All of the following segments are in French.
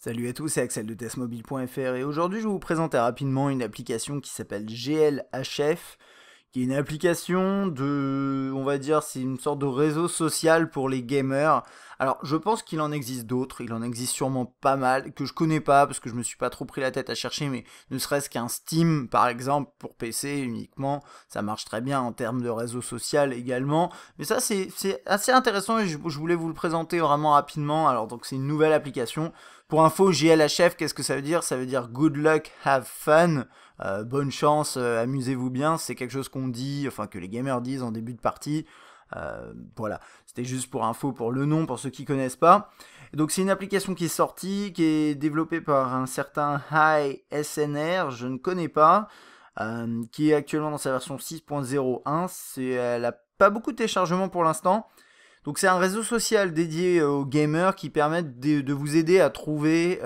Salut à tous, c'est Axel de testmobile.fr et aujourd'hui je vais vous présenter rapidement une application qui s'appelle GLHF, qui est une application de, on va dire, c'est une sorte de réseau social pour les gamers. Alors je pense qu'il en existe d'autres, il en existe sûrement pas mal, que je connais pas parce que je me suis pas trop pris la tête à chercher, mais ne serait-ce qu'un Steam par exemple pour PC uniquement, ça marche très bien en termes de réseau social également. Mais ça c'est assez intéressant et je voulais vous le présenter vraiment rapidement. Alors donc c'est une nouvelle application. Pour info, GLHF, qu'est-ce que ça veut dire? Ça veut dire Good Luck, Have Fun. Bonne chance, amusez-vous bien, c'est quelque chose qu'on dit, enfin que les gamers disent en début de partie. Voilà, c'était juste pour info, pour le nom, pour ceux qui connaissent pas. Et donc c'est une application qui est sortie, qui est développée par un certain High SNR, je ne connais pas, qui est actuellement dans sa version 6.01. Elle a pas beaucoup de téléchargements pour l'instant. Donc c'est un réseau social dédié aux gamers qui permettent de vous aider à trouver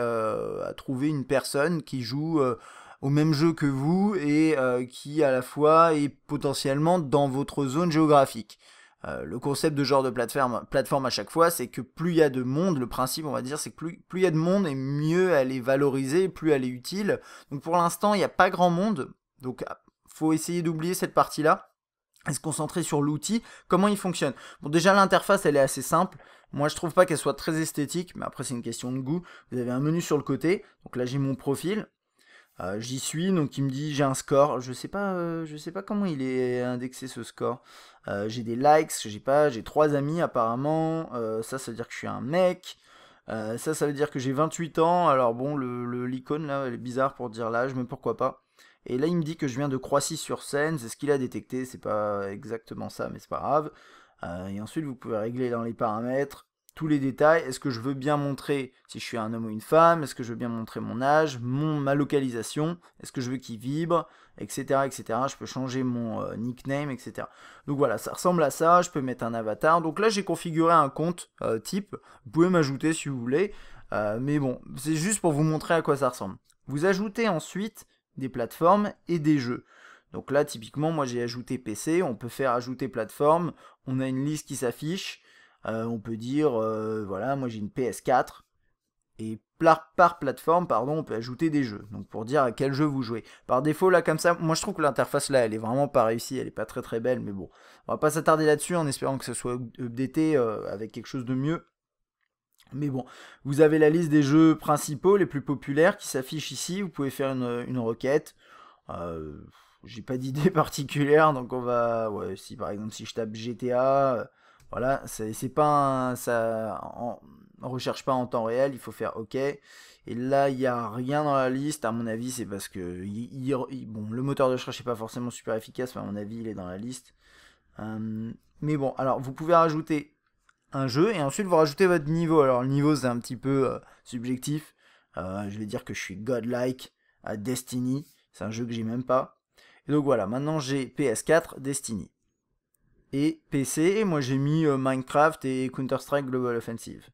une personne qui joue au même jeu que vous et qui à la fois est potentiellement dans votre zone géographique. Le concept de genre de plateforme à chaque fois, c'est que plus il y a de monde, le principe on va dire, c'est que plus il y a de monde et mieux elle est valorisée, plus elle est utile. Donc pour l'instant il n'y a pas grand monde, donc faut essayer d'oublier cette partie-là et se concentrer sur l'outil, comment il fonctionne. Bon, déjà l'interface elle est assez simple. Moi je trouve pas qu'elle soit très esthétique, mais après c'est une question de goût. Vous avez un menu sur le côté, donc là j'ai mon profil. J'y suis, donc il me dit j'ai un score. Je sais pas comment il est indexé ce score. J'ai des likes, j'ai 3 amis apparemment. Ça veut dire que je suis un mec. Ça veut dire que j'ai 28 ans. Alors bon, l'icône là, elle est bizarre pour dire l'âge, mais pourquoi pas. Et là, il me dit que je viens de Croissy-sur-Seine, c'est ce qu'il a détecté, c'est pas exactement ça, mais c'est pas grave. Et ensuite, vous pouvez régler dans les paramètres tous les détails. Est-ce que je veux bien montrer si je suis un homme ou une femme? Est-ce que je veux bien montrer mon âge, ma localisation? Est-ce que je veux qu'il vibre? Etc. etc. Je peux changer mon nickname, etc. Donc voilà, ça ressemble à ça. Je peux mettre un avatar. Donc là, j'ai configuré un compte type. Vous pouvez m'ajouter si vous voulez. Mais bon, c'est juste pour vous montrer à quoi ça ressemble. Vous ajoutez ensuite des plateformes et des jeux. Donc là, typiquement, moi j'ai ajouté PC, on peut faire ajouter plateforme, on a une liste qui s'affiche, on peut dire, voilà, moi j'ai une PS4, et par plateforme, pardon, on peut ajouter des jeux, donc pour dire à quel jeu vous jouez. Par défaut, là, comme ça, moi je trouve que l'interface là, elle est vraiment pas réussie, elle est pas très très belle, mais bon, on va pas s'attarder là-dessus en espérant que ce soit updaté avec quelque chose de mieux. Mais bon, vous avez la liste des jeux principaux, les plus populaires, qui s'affichent ici. Vous pouvez faire une requête. Euh, j'ai pas d'idée particulière, donc on va. Ouais, si par exemple si je tape GTA, voilà, c'est pas on recherche pas en temps réel, il faut faire OK. Et là, il n'y a rien dans la liste. À mon avis, c'est parce que bon, le moteur de recherche n'est pas forcément super efficace, mais à mon avis, il est dans la liste. Mais bon, alors vous pouvez rajouter un jeu et ensuite vous rajoutez votre niveau. Alors le niveau c'est un petit peu subjectif. Je vais dire que je suis godlike à Destiny. C'est un jeu que j'ai même pas. Et donc voilà, maintenant j'ai PS4, Destiny. Et PC, moi j'ai mis Minecraft et Counter-Strike Global Offensive.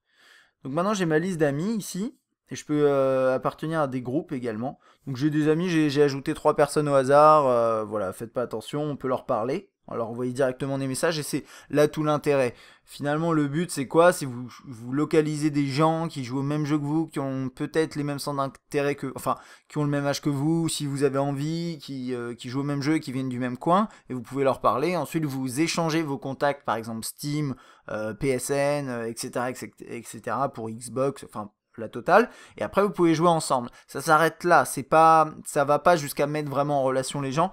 Donc maintenant j'ai ma liste d'amis ici. Et je peux appartenir à des groupes également. Donc j'ai des amis, j'ai ajouté 3 personnes au hasard. Voilà, faites pas attention, on peut leur parler. On leur envoyer directement des messages et c'est là tout l'intérêt. Finalement, le but c'est quoi? C'est vous localisez des gens qui jouent au même jeu que vous, qui ont peut-être les mêmes centres d'intérêt que, enfin, qui ont le même âge que vous, si vous avez envie, qui jouent au même jeu et qui viennent du même coin, et vous pouvez leur parler. Ensuite, vous échangez vos contacts, par exemple Steam, PSN, etc., etc., pour Xbox, enfin la totale, et après vous pouvez jouer ensemble. Ça s'arrête là, ça va pas jusqu'à mettre vraiment en relation les gens,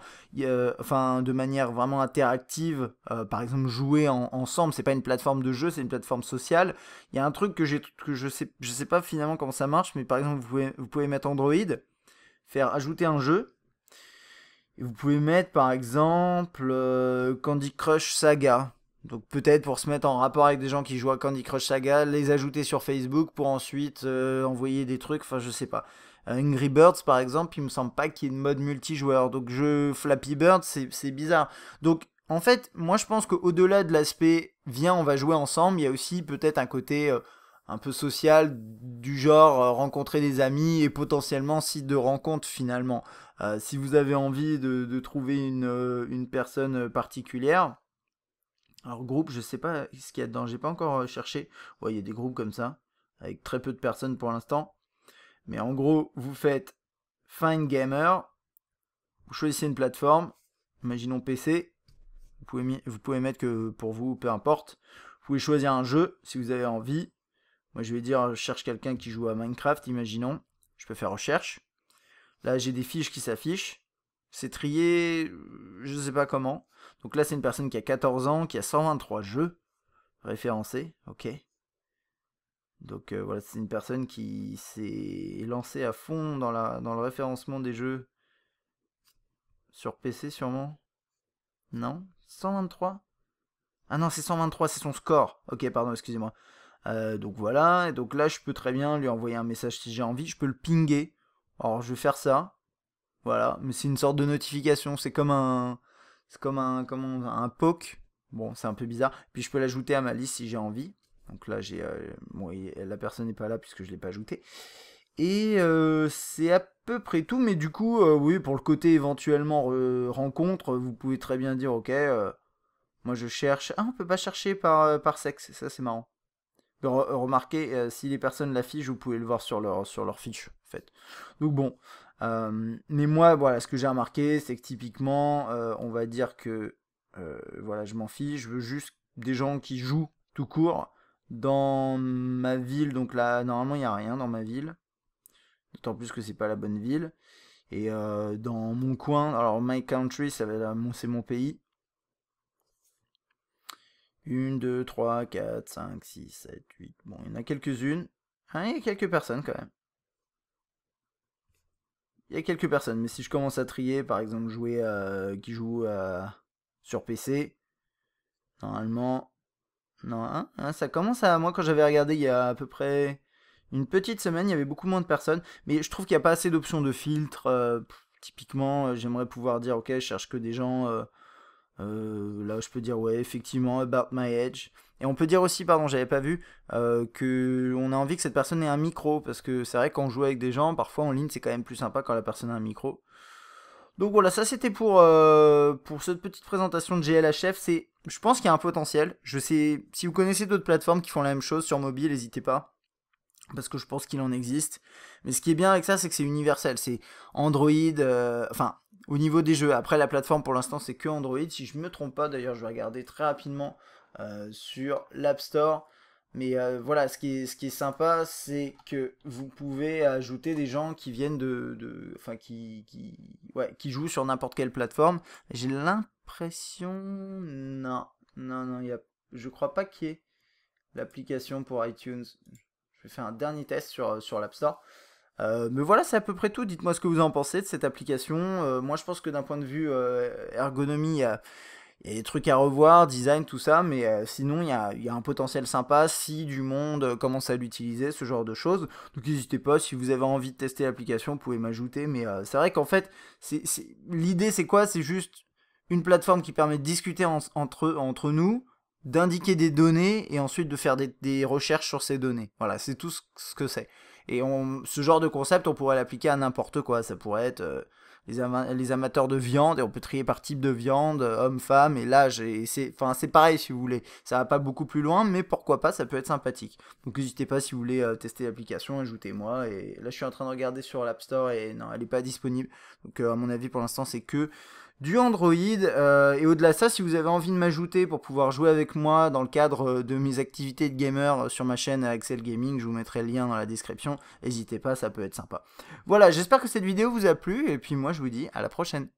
enfin de manière vraiment interactive, par exemple jouer ensemble, c'est pas une plateforme de jeu, c'est une plateforme sociale. Il y a un truc que je sais pas finalement comment ça marche, mais par exemple vous pouvez mettre Android, faire ajouter un jeu, et vous pouvez mettre par exemple Candy Crush Saga. Donc peut-être pour se mettre en rapport avec des gens qui jouent à Candy Crush Saga, les ajouter sur Facebook pour ensuite envoyer des trucs, enfin je sais pas. Angry Birds par exemple, il me semble pas qu'il y ait de mode multijoueur. Donc Flappy Bird, c'est bizarre. Donc en fait, moi je pense qu'au-delà de l'aspect viens on va jouer ensemble, il y a aussi peut-être un côté un peu social du genre rencontrer des amis et potentiellement site de rencontre finalement. Si vous avez envie de trouver une personne particulière, alors groupe, je sais pas ce qu'il y a dedans, j'ai pas encore cherché. Ouais, il y a des groupes comme ça, avec très peu de personnes pour l'instant. Mais en gros, vous faites Find Gamer, vous choisissez une plateforme, imaginons PC, vous pouvez mettre que pour vous, peu importe. Vous pouvez choisir un jeu si vous avez envie. Moi je vais dire, je cherche quelqu'un qui joue à Minecraft, imaginons. Je peux faire recherche. Là j'ai des fiches qui s'affichent. C'est trié, je sais pas comment. Donc là c'est une personne qui a 14 ans, qui a 123 jeux référencés, ok. Donc voilà, c'est une personne qui s'est lancée à fond dans le référencement des jeux sur PC sûrement. Non, 123. Ah non, c'est 123, c'est son score. Ok, pardon, excusez-moi. Donc voilà, et donc là je peux très bien lui envoyer un message si j'ai envie, je peux le pinguer. Alors je vais faire ça, voilà, mais c'est une sorte de notification, c'est comme un poke. Bon, c'est un peu bizarre. Puis je peux l'ajouter à ma liste si j'ai envie. Donc là j'ai, bon, la personne n'est pas là puisque je l'ai pas ajouté. Et c'est à peu près tout, mais du coup, oui, pour le côté éventuellement rencontre, vous pouvez très bien dire, ok, moi je cherche. Ah, on peut pas chercher par sexe, ça c'est marrant. Remarquez, si les personnes l'affichent, vous pouvez le voir sur leur fiche, en fait. Donc bon, mais moi, voilà, ce que j'ai remarqué, c'est que typiquement, on va dire que, voilà, je m'en fiche, je veux juste des gens qui jouent tout court dans ma ville. Donc là, normalement, il n'y a rien dans ma ville, d'autant plus que c'est pas la bonne ville. Et dans mon coin, alors my country, c'est mon pays. 1, 2, 3, 4, 5, 6, 7, 8. Bon, il y en a quelques-unes. Ah, il y a quelques personnes quand même. Il y a quelques personnes, mais si je commence à trier, par exemple, qui joue sur PC, normalement, non, hein, ça commence à. Moi, quand j'avais regardé il y a à peu près une petite semaine, il y avait beaucoup moins de personnes, mais je trouve qu'il n'y a pas assez d'options de filtre. Typiquement, j'aimerais pouvoir dire, ok, je cherche que des gens. Là, je peux dire, ouais, effectivement, about my age. Et on peut dire aussi, pardon, j'avais pas vu, que on a envie que cette personne ait un micro, parce que c'est vrai qu'on joue avec des gens, parfois en ligne, c'est quand même plus sympa quand la personne a un micro. Donc voilà, ça c'était pour cette petite présentation de GLHF. Je pense qu'il y a un potentiel. Je sais, si vous connaissez d'autres plateformes qui font la même chose sur mobile, n'hésitez pas, parce que je pense qu'il en existe. Mais ce qui est bien avec ça, c'est que c'est universel. C'est Android, enfin, au niveau des jeux. Après, la plateforme pour l'instant, c'est que Android. Si je me trompe pas, d'ailleurs, je vais regarder très rapidement sur l'App Store. Mais voilà, ce qui est sympa, c'est que vous pouvez ajouter des gens qui viennent enfin, ouais, qui jouent sur n'importe quelle plateforme. J'ai l'impression, non, je crois pas qu'il y ait l'application pour iTunes. Je vais faire un dernier test sur l'App Store. Mais voilà, c'est à peu près tout. Dites-moi ce que vous en pensez de cette application. Moi, je pense que d'un point de vue ergonomie, il y a des trucs à revoir, design, tout ça. Mais sinon, il y a un potentiel sympa si du monde commence à l'utiliser, ce genre de choses. Donc n'hésitez pas, si vous avez envie de tester l'application, vous pouvez m'ajouter. Mais c'est vrai qu'en fait, l'idée, c'est quoi? C'est juste une plateforme qui permet de discuter entre nous, d'indiquer des données et ensuite de faire des recherches sur ces données. Voilà, c'est tout ce que c'est. Et ce genre de concept, on pourrait l'appliquer à n'importe quoi. Ça pourrait être les amateurs de viande, et on peut trier par type de viande, homme, femme, et l'âge. C'est pareil si vous voulez. Ça va pas beaucoup plus loin, mais pourquoi pas, ça peut être sympathique. Donc n'hésitez pas si vous voulez tester l'application, ajoutez-moi. Et là, je suis en train de regarder sur l'App Store et non, elle n'est pas disponible. Donc à mon avis, pour l'instant, c'est que du Android. Et au-delà de ça, si vous avez envie de m'ajouter pour pouvoir jouer avec moi dans le cadre de mes activités de gamer sur ma chaîne Axel Gaming, je vous mettrai le lien dans la description. N'hésitez pas, ça peut être sympa. Voilà, j'espère que cette vidéo vous a plu, et puis moi je vous dis à la prochaine.